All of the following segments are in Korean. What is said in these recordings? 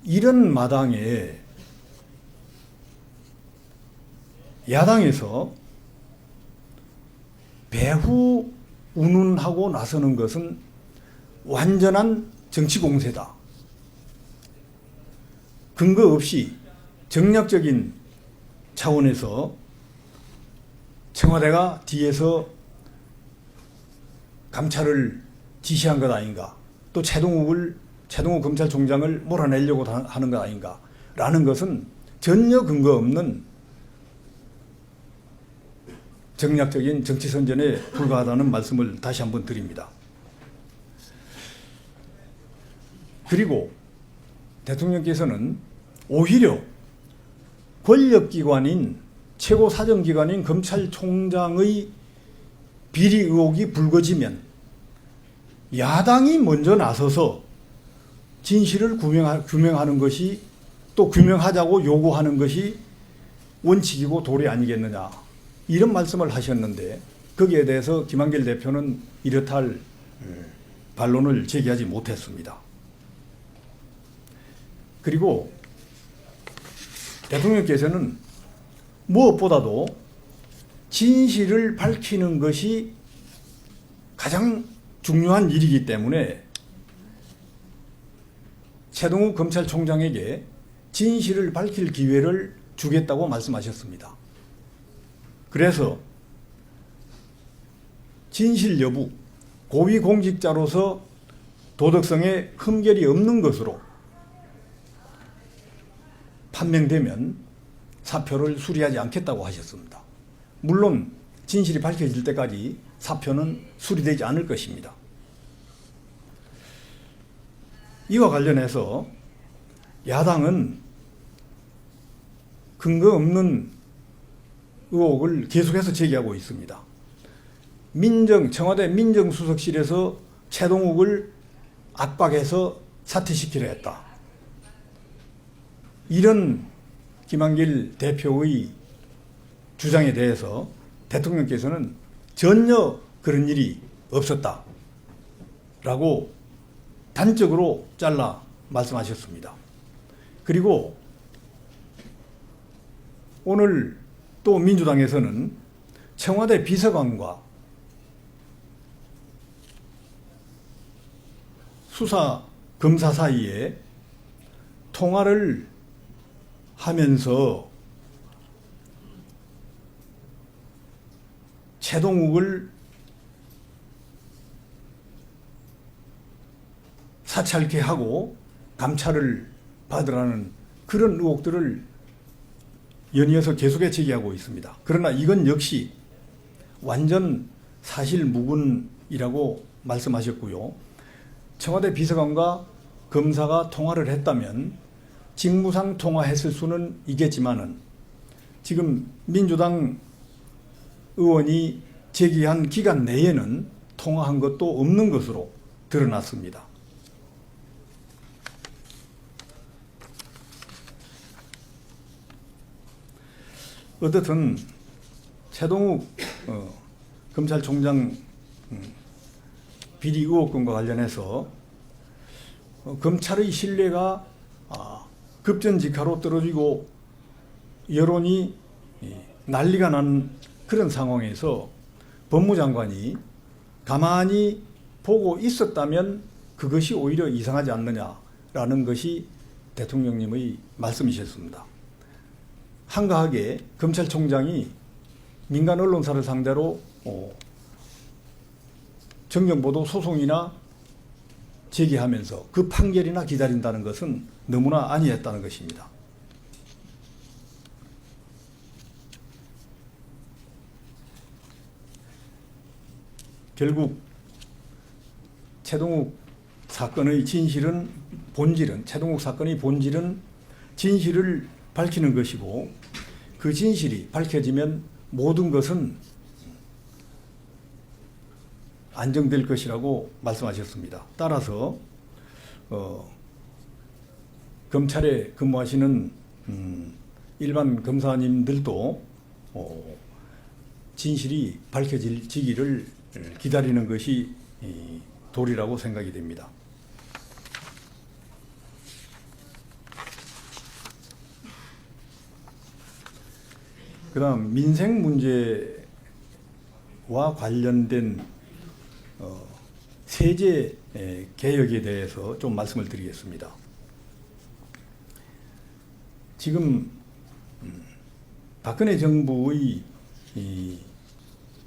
이런 마당에 야당에서 배후 운운하고 나서는 것은 완전한 정치 공세다. 근거 없이 정략적인 차원에서 청와대가 뒤에서 감찰을 지시한 것 아닌가, 또 최동욱 검찰총장을 몰아내려고 하는 것 아닌가 라는 것은 전혀 근거 없는 정략적인 정치선전에 불과하다는 말씀을 다시 한번 드립니다. 그리고 대통령께서는 오히려 권력기관인 최고사정기관인 검찰총장의 비리 의혹이 불거지면 야당이 먼저 나서서 진실을 규명하는 것이, 또 규명하자고 요구하는 것이 원칙이고 도리 아니겠느냐, 이런 말씀을 하셨는데, 거기에 대해서 김한길 대표는 이렇다 할 반론을 제기하지 못했습니다. 그리고 대통령께서는 무엇보다도 진실을 밝히는 것이 가장 중요한 일이기 때문에 최동욱 검찰총장에게 진실을 밝힐 기회를 주겠다고 말씀하셨습니다. 그래서 진실 여부, 고위공직자로서 도덕성에 흠결이 없는 것으로 판명되면 사표를 수리하지 않겠다고 하셨습니다. 물론 진실이 밝혀질 때까지 사표는 수리되지 않을 것입니다. 이와 관련해서 야당은 근거 없는 의혹을 계속해서 제기하고 있습니다. 청와대 민정수석실에서 최동욱을 압박해서 사퇴시키려 했다. 이런 김한길 대표의 주장에 대해서 대통령께서는 전혀 그런 일이 없었다 라고 단적으로 잘라 말씀하셨습니다. 그리고 오늘 또 민주당에서는 청와대 비서관과 수사 검사 사이에 통화를 하면서 최동욱을 사찰케 하고 감찰을 받으라는 그런 의혹들을 연이어서 계속해 제기하고 있습니다. 그러나 이건 역시 완전 사실무근이라고 말씀하셨고요. 청와대 비서관과 검사가 통화를 했다면 직무상 통화했을 수는 있겠지만은 지금 민주당 의원이 제기한 기간 내에는 통화한 것도 없는 것으로 드러났습니다. 어떻든 최동욱 검찰총장 비리 의혹권과 관련해서 검찰의 신뢰가 급전직하로 떨어지고 여론이 난리가 난 그런 상황에서 법무장관이 가만히 보고 있었다면 그것이 오히려 이상하지 않느냐라는 것이 대통령님의 말씀이셨습니다. 한가하게 검찰총장이 민간 언론사를 상대로 정정보도 소송이나 제기하면서 그 판결이나 기다린다는 것은 너무나 아니했다는 것입니다. 결국 최동욱 사건의 최동욱 사건의 본질은 진실을 밝히는 것이고, 그 진실이 밝혀지면 모든 것은 안정될 것이라고 말씀하셨습니다. 따라서 검찰에 근무하시는 일반 검사님들도 진실이 밝혀지기를 기다리는 것이 도리라고 생각이 됩니다. 그다음 민생 문제와 관련된 세제 개혁에 대해서 좀 말씀을 드리겠습니다. 지금 박근혜 정부의 이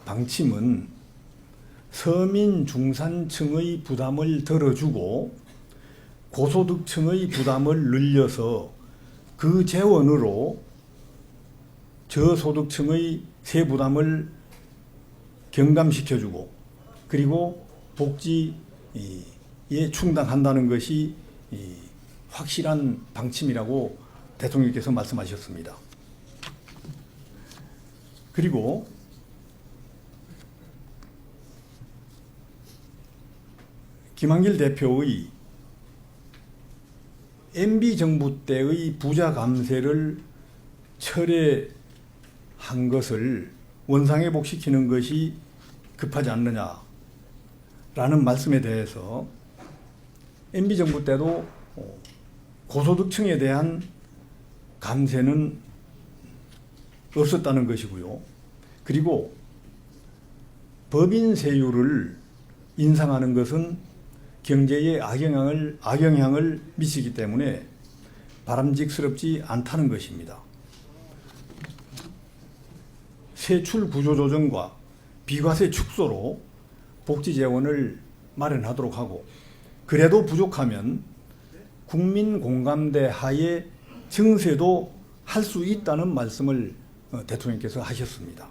방침은 서민 중산층의 부담을 덜어주고 고소득층의 부담을 늘려서 그 재원으로 저소득층의 세 부담을 경감시켜주고 그리고 복지에 충당한다는 것이 확실한 방침이라고 대통령께서 말씀하셨습니다. 그리고 김한길 대표의 MB정부 때의 부자 감세를 철회한 것을 원상회복시키는 것이 급하지 않느냐라는 말씀에 대해서 MB정부 때도 고소득층에 대한 감세는 없었다는 것이고요. 그리고 법인 세율을 인상하는 것은 경제에 악영향을 미치기 때문에 바람직스럽지 않다는 것입니다. 세출 구조 조정과 비과세 축소로 복지 재원을 마련하도록 하고 그래도 부족하면 국민 공감대 하에 증세도 할 수 있다는 말씀을 대통령께서 하셨습니다.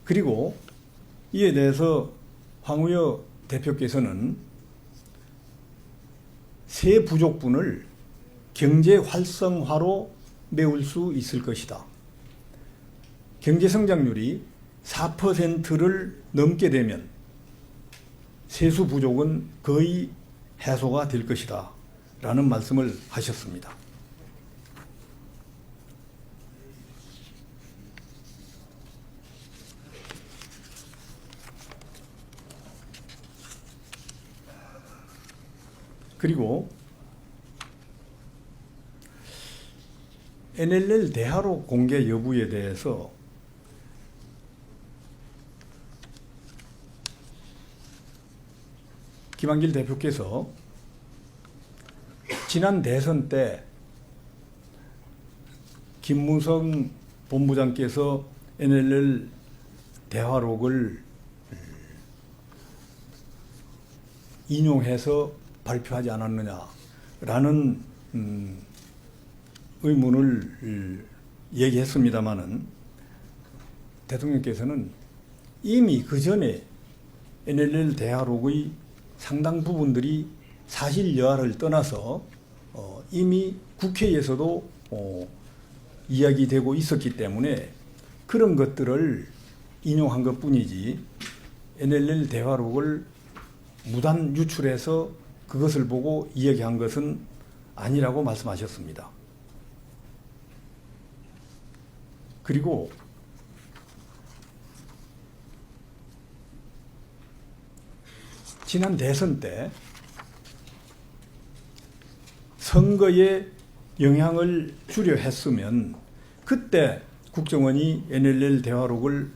그리고 이에 대해서 황우여 대표께서는 세 부족분을 경제 활성화로 메울 수 있을 것이다. 경제 성장률이 4%를 넘게 되면 세수 부족은 거의 해소가 될 것이다 라는 말씀을 하셨습니다. 그리고 NLL 대하록 공개 여부에 대해서 김한길 대표께서 지난 대선 때 김무성 본부장께서 NLL 대화록을 인용해서 발표하지 않았느냐라는 의문을 얘기했습니다마는 대통령께서는 이미 그 전에 NLL 대화록의 상당 부분들이 사실 여하를 떠나서 이미 국회에서도 이야기되고 있었기 때문에 그런 것들을 인용한 것뿐이지 NLL 대화록을 무단 유출해서 그것을 보고 이야기한 것은 아니라고 말씀하셨습니다. 그리고 지난 대선 때 선거에 영향을 주려 했으면 그때 국정원이 NLL 대화록을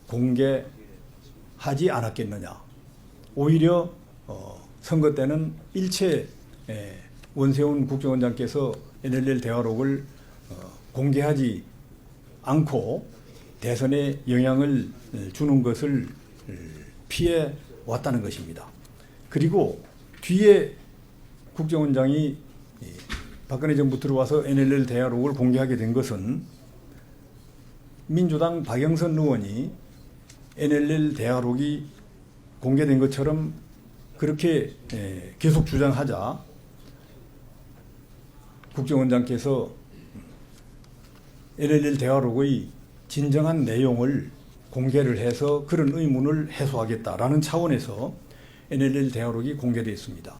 공개하지 않았겠느냐. 오히려 선거 때는 일체 원세훈 국정원장께서 NLL 대화록을 공개하지 않고 대선에 영향을 주는 것을 피해 왔다는 것입니다. 그리고 뒤에 국정원장이 박근혜 정부 들어와서 NLL 대화록을 공개하게 된 것은 민주당 박영선 의원이 NLL 대화록이 공개된 것처럼 그렇게 계속 주장하자 국정원장께서 NLL 대화록의 진정한 내용을 공개를 해서 그런 의문을 해소하겠다라는 차원에서 NLL 대화록이 공개되었습니다.